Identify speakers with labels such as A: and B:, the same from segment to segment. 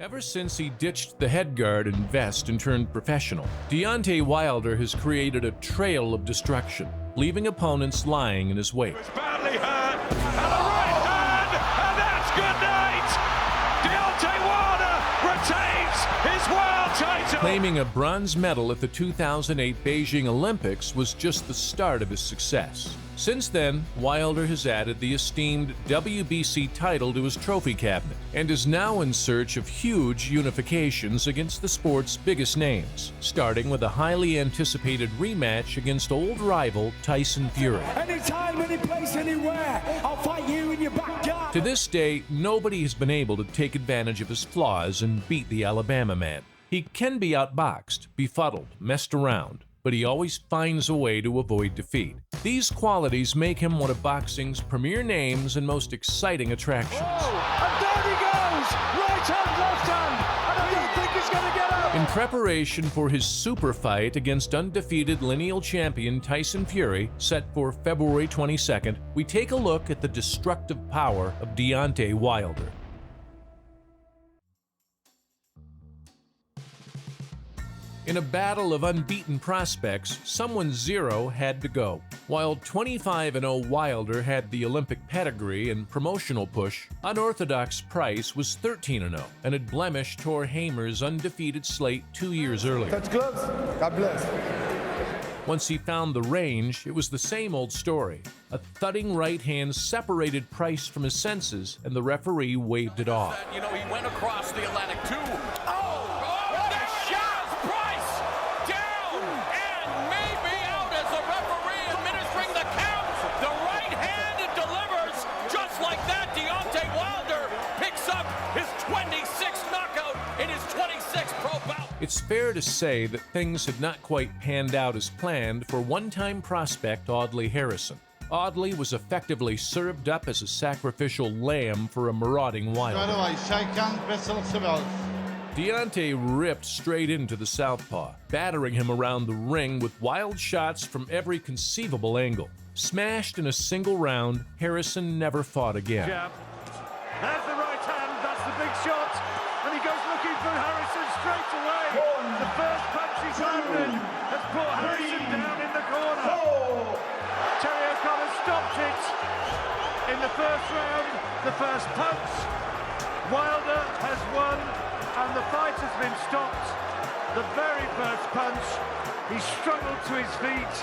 A: Ever since he ditched the headguard and vest and turned professional, Deontay Wilder has created a trail of destruction, leaving opponents lying in his wake.
B: He was badly hurt, and a right hand, and that's good night! Deontay Wilder retains his world title!
A: Claiming a bronze medal at the 2008 Beijing Olympics was just the start of his success. Since then, Wilder has added the esteemed WBC title to his trophy cabinet and is now in search of huge unifications against the sport's biggest names, starting with a highly anticipated rematch against old rival Tyson Fury.
C: Anytime, any place, anywhere, I'll fight you in your backyard.
A: To this day, nobody has been able to take advantage of his flaws and beat the Alabama man. He can be outboxed, befuddled, messed around, but he always finds a way to avoid defeat. These qualities make him one of boxing's premier names and most exciting attractions.
B: Oh, and down he goes! Right hand, left hand, and I don't think he's going to get up!
A: In preparation for his super fight against undefeated lineal champion Tyson Fury, set for February 22nd, we take a look at the destructive power of Deontay Wilder. In a battle of unbeaten prospects, someone zero had to go. While 25-0 Wilder had the Olympic pedigree and promotional push, unorthodox Price was 13-0 and had blemished Tor Hamer's undefeated slate 2 years earlier.
C: Touch gloves. God bless.
A: Once he found the range, it was the same old story. A thudding right hand separated Price from his senses, and the referee waved it off.
D: You know, he went across the Atlantic too.
A: It's fair to say that things had not quite panned out as planned for one-time prospect Audley Harrison. Audley was effectively served up as a sacrificial lamb for a marauding Wilder. Deontay ripped straight into the southpaw, battering him around the ring with wild shots from every conceivable angle. Smashed in a single round, Harrison never fought again.
B: Jab. There's the right hand, that's the big shot, and he goes looking for Harrison straight away. The first punch he's landed has put Harrison down in the corner. Terry O'Connor stopped it in the first round, the first punch. Wilder has won, and the fight has been stopped. The very first punch, he struggled to his feet.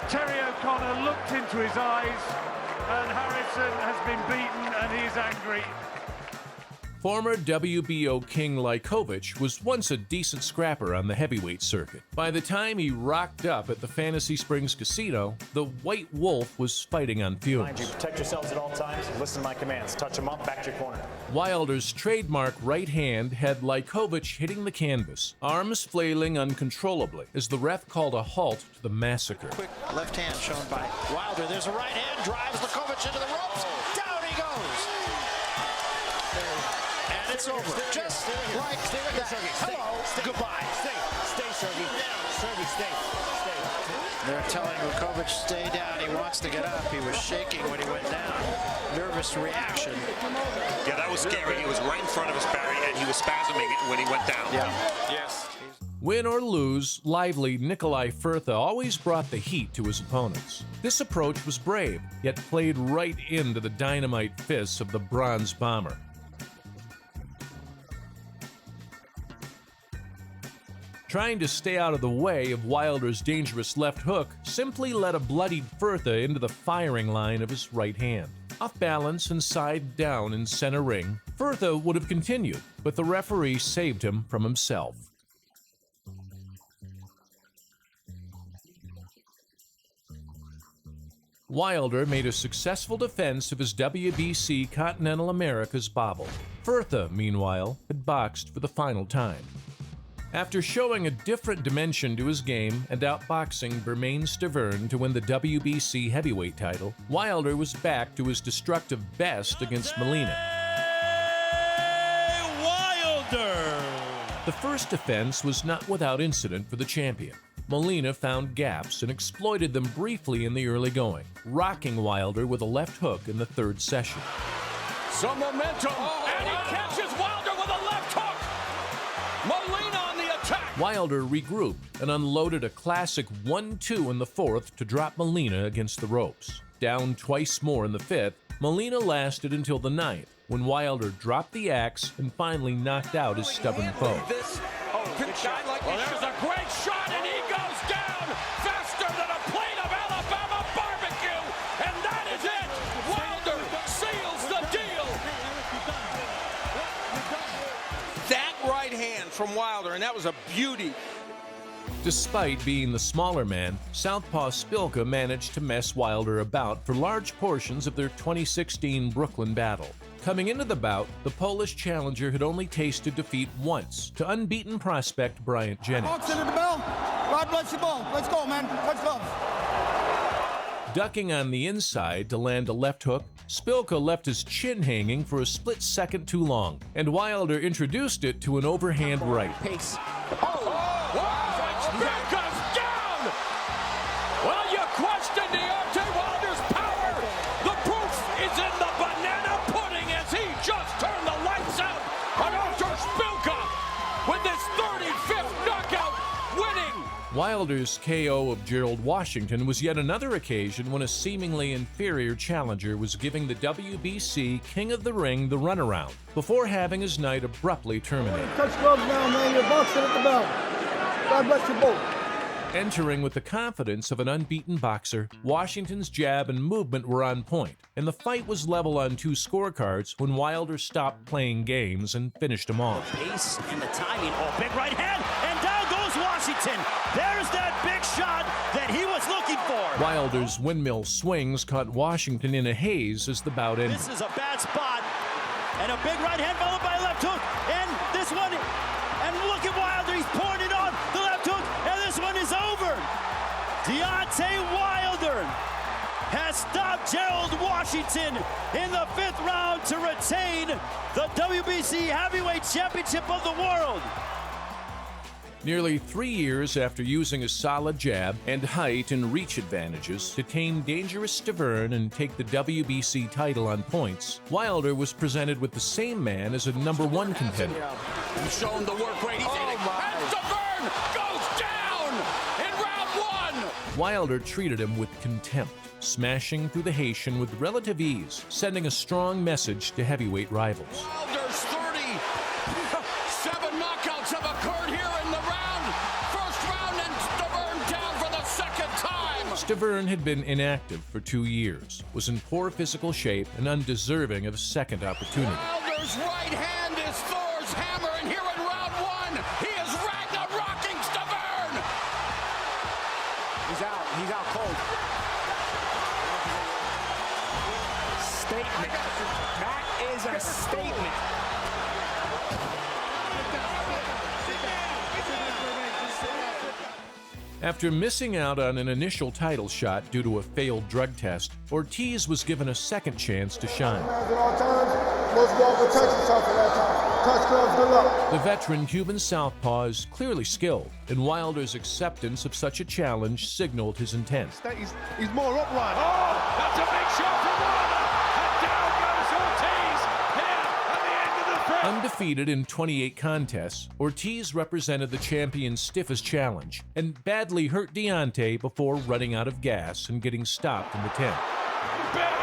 B: Terry O'Connor looked into his eyes, and Harrison has been beaten, and he's angry.
A: Former WBO king Lykovich was once a decent scrapper on the heavyweight circuit. By the time he rocked up at the Fantasy Springs Casino, the White Wolf was fighting on fumes.
E: Protect yourselves at all times and listen to my commands. Touch him up, back to your corner.
A: Wilder's trademark right hand had Lykovich hitting the canvas, arms flailing uncontrollably as the ref called a halt to the massacre.
F: Quick left hand shown by Wilder. There's a right hand, drives Lykovich into the ropes. Down he goes. And it's over. Just like that. Hello. Goodbye.
E: Stay, Sergey. Sergey, stay.
F: They're telling Lykovich stay down. He wants to get up. He was shaking when he went down. Nervous reaction.
G: Yeah, that was scary. He was right in front of his Barry, and he was spasming when he went down.
F: Yeah.
G: Yes.
A: Win or lose, lively Nikolai FIRTHA always brought the heat to his opponents. This approach was brave, yet played right into the dynamite fists of the Bronze Bomber. Trying to stay out of the way of Wilder's dangerous left hook simply led a bloodied FIRTHA into the firing line of his right hand. Off balance and side down in center ring, FIRTHA would have continued, but the referee saved him from himself. Wilder made a successful defense of his WBC Continental Americas bauble. FIRTHA, meanwhile, had boxed for the final time. After showing a different dimension to his game and outboxing Bermane Stiverne to win the WBC heavyweight title, Wilder was back to his destructive best against Molina.
B: Wilder!
A: The first defense was not without incident for the champion. Molina found gaps and exploited them briefly in the early going, rocking Wilder with a left hook in the third session.
D: Some momentum, and he catches Wilder with a left hook!
A: Wilder regrouped and unloaded a classic 1-2 in the fourth to drop Molina against the ropes. Down twice more in the fifth, Molina lasted until the ninth, when Wilder dropped the axe and finally knocked out his stubborn foe.
D: There's a great shot, and he goes down faster than a plate of Alabama barbecue, and that is it. Wilder seals the deal. That right hand from Wilder, and that was a beauty.
A: Despite being the smaller man, Southpaw Szpilka managed to mess Wilder about for large portions of their 2016 Brooklyn battle. Coming into the bout, the Polish challenger had only tasted defeat once to unbeaten prospect Bryant Jennings.
C: Boxing at the bell. God bless you both. Let's go, man. Let's go.
A: Ducking on the inside to land a left hook, Szpilka left his chin hanging for a split second too long, and Wilder introduced it to an overhand right.
C: Pace.
D: Szpilka's down! Well, you question Deontay Wilder's power. The proof is in the banana pudding as he just turned the lights out on Artur Szpilka with his 35th knockout, winning.
A: Wilder's KO of Gerald Washington was yet another occasion when a seemingly inferior challenger was giving the WBC King of the Ring the runaround before having his night abruptly terminated.
C: Touch gloves now, man. You're boxing at the bell. God bless you both.
A: Entering with the confidence of an unbeaten boxer, Washington's jab and movement were on point, and the fight was level on two scorecards when Wilder stopped playing games and finished them off.
H: Pace and the timing. Oh, big right hand, and down goes Washington. There's that big shot that he was looking for.
A: Wilder's windmill swings caught Washington in a haze as the bout ended.
H: This is a bad spot, and a big right hand followed by a left hook, and this one, and look at Wilder, he's pouring it on, the left hook, and this one is over. Deontay Wilder has stopped Gerald Washington in the 5th round to retain the WBC Heavyweight Championship of the world.
A: Nearly 3 years after using a solid jab and height and reach advantages to tame dangerous Stavern and take the WBC title on points, Wilder was presented with the same man as a #1 contender.
D: He's shown the work rate. He's hitting, and Stavern goes down in round 1.
A: Wilder treated him with contempt, smashing through the Haitian with relative ease, sending a strong message to heavyweight rivals.
D: Wilder's 37 knockouts have occurred here in the first round, and Stavern down for the second time.
A: Stavern had been inactive for 2 years, was in poor physical shape, and undeserving of a second opportunity.
D: Wilder's right hand is Thor's hammer, and here in round 1, he is Ragnarocking Stavern.
C: He's out cold. Statement. That is a statement.
A: After missing out on an initial title shot due to a failed drug test, Ortiz was given a second chance to shine.
C: At all times, most of all, protect yourself at all times. Touch gloves, good luck.
A: The veteran Cuban southpaw is clearly skilled, and Wilder's acceptance of such a challenge signaled his intent.
B: He's more upright. Oh, that's a big shot from Wilder. And down goes Ortiz here at the end of the fifth.
A: Undefeated in 28 contests, Ortiz represented the champion's stiffest challenge and badly hurt Deontay before running out of gas and getting stopped in the 10th.
B: Big,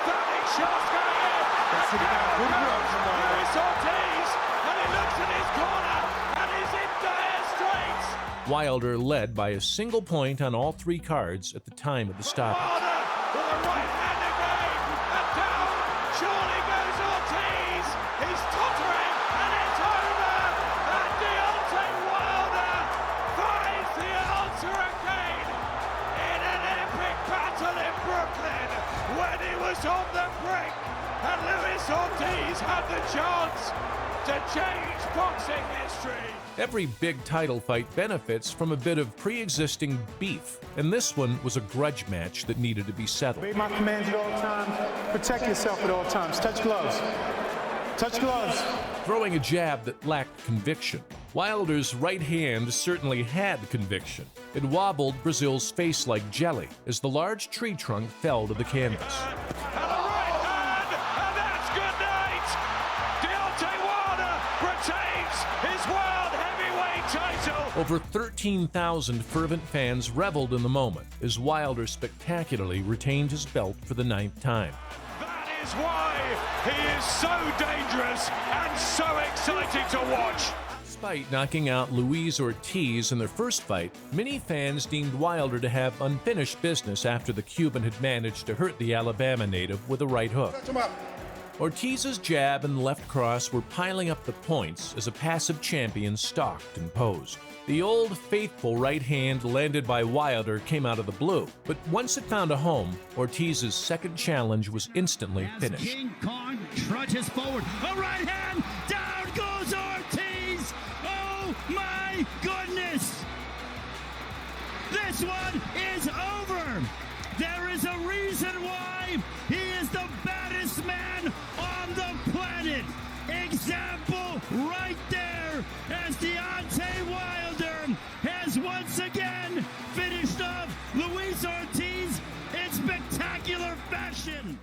B: stunning shots going in. And down goes Luiz Ortiz. And he looks at his corner and he's in dire straits.
A: Wilder led by a single point on all 3 cards at the time of the stoppage.
B: Wilder with a right hand again. And down surely goes Ortiz. He's tottering and it's over. And Deontay Wilder finds the answer again in an epic battle in Brooklyn when he was on the brink. And Luiz Ortiz had the chance to change boxing history.
A: Every big title fight benefits from a bit of pre-existing beef, and this one was a grudge match that needed to be settled.
I: Obey my commands at all times. Protect yourself at all times. Touch gloves. Touch gloves.
A: Throwing a jab that lacked conviction. Wilder's right hand certainly had conviction. It wobbled Breazeale's face like jelly as the large tree trunk fell to the canvas.
B: And a right hand, and that's good night. Deontay Wilder retains his world heavyweight title
A: Over 13,000 fervent fans reveled in the moment as Wilder spectacularly retained his belt for the 9th time.
B: That is why he is so dangerous and so exciting to watch.
A: Despite knocking out Luiz Ortiz in their first fight, many fans deemed Wilder to have unfinished business after the Cuban had managed to hurt the Alabama native with a right hook. Ortiz's jab and left cross were piling up the points as a passive champion stalked and posed. The old faithful right hand landed by Wilder came out of the blue, but once it found a home, Ortiz's second challenge was instantly finished.
H: King Kong trudges forward, a right hand, down goes Ortiz! Oh my goodness! This one is over! There is a reason why he is the baddest man on the planet! Example right there as Deontay Wilder has once again finished off Luiz Ortiz in spectacular fashion.